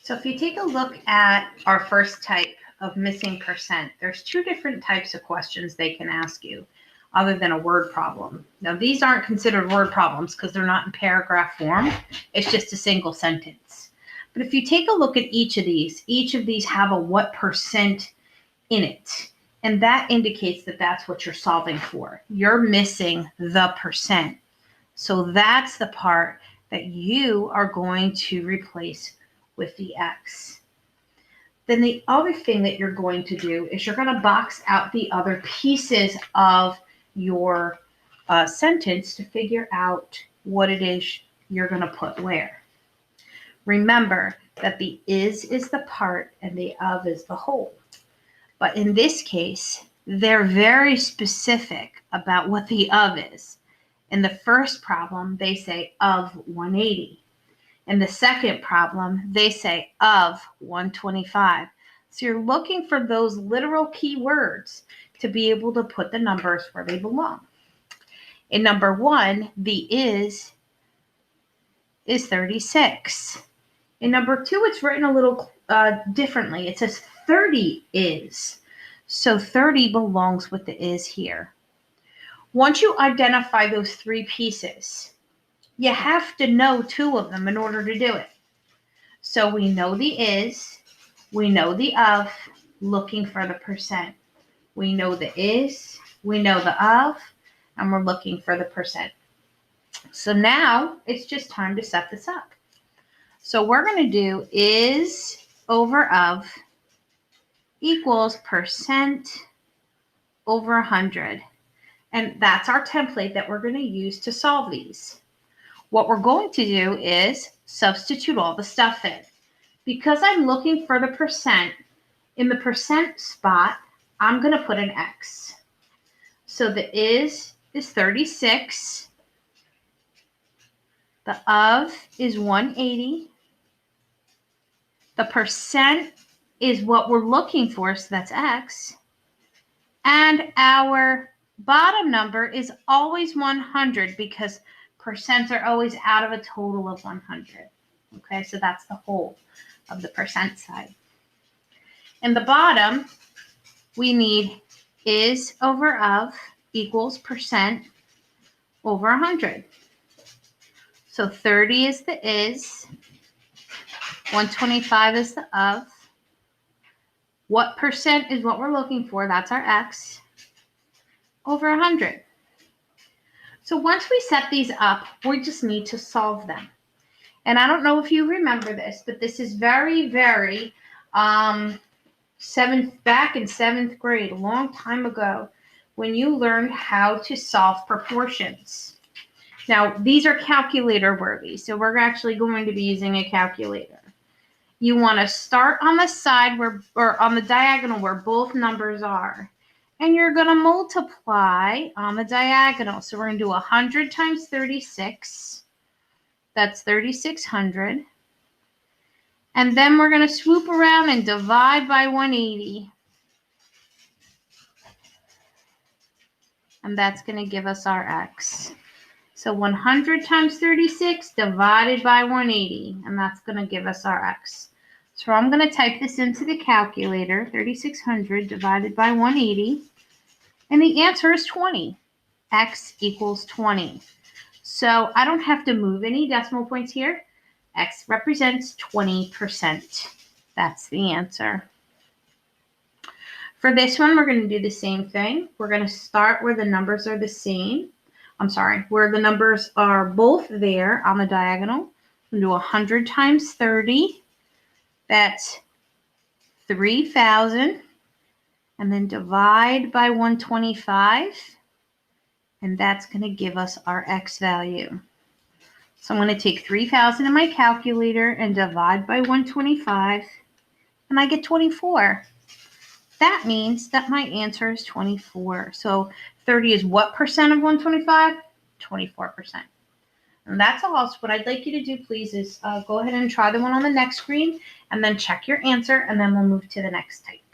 So if you take a look at our first type of missing percent, there's two different types of questions they can ask you other than a word problem. Now, these aren't considered word problems because they're not in paragraph form. It's just a single sentence. But if you take a look at each of these have a what percent in it. And that indicates that that's what you're solving for. You're missing the percent. So that's the part that you are going to replace with the X. Then the other thing that you're going to do is you're going to box out the other pieces of your sentence to figure out what it is you're going to put where. Remember that the is the part and the of is the whole. But in this case, they're very specific about what the of is. In the first problem, they say of 180. In the second problem, they say of 125. So you're looking for those literal keywords to be able to put the numbers where they belong. In number 1, the is 36. In number 2, it's written a little differently. It says 30 is. So 30 belongs with the is here. Once you identify those three pieces, you have to know two of them in order to do it. So we know the is, we know the of, looking for the percent. We know the is, we know the of, and we're looking for the percent. So now it's just time to set this up. So we're going to do is over of equals percent over 100. And that's our template that we're going to use to solve these. What we're going to do is substitute all the stuff in. Because I'm looking for the percent, in the percent spot, I'm going to put an X. So the is 36. The of is 180. The percent is what we're looking for, so that's X. And our bottom number is always 100 because percents are always out of a total of 100. Okay, so that's the whole of the percent side. In the bottom, we need is over of equals percent over 100. So 30 is the is, 125 is the of. What percent is what we're looking for? That's our X over 100. So once we set these up, we just need to solve them. And I don't know if you remember this, but this is very, very back in 7th grade, a long time ago, when you learned how to solve proportions. Now, these are calculator worthy, so we're actually going to be using a calculator. You want to start on the side or on the diagonal where both numbers are. And you're going to multiply on the diagonal. So we're going to do 100 times 36. That's 3,600. And then we're going to swoop around and divide by 180. And that's going to give us our X. So 100 times 36 divided by 180. And that's going to give us our X. So I'm going to type this into the calculator, 3,600 divided by 180. And the answer is 20. X equals 20. So I don't have to move any decimal points here. X represents 20%. That's the answer. For this one, we're going to do the same thing. We're going to start where the numbers are the same. Where the numbers are both there on the diagonal. We'll do 100 times 30. That's 3,000. And then divide by 125. And that's going to give us our X value. So I'm going to take 3,000 in my calculator and divide by 125. And I get 24. That means that my answer is 24. So 30 is what percent of 125? 24%. And that's all. So what I'd like you to do, please, is go ahead and try the one on the next screen and then check your answer, and then we'll move to the next type.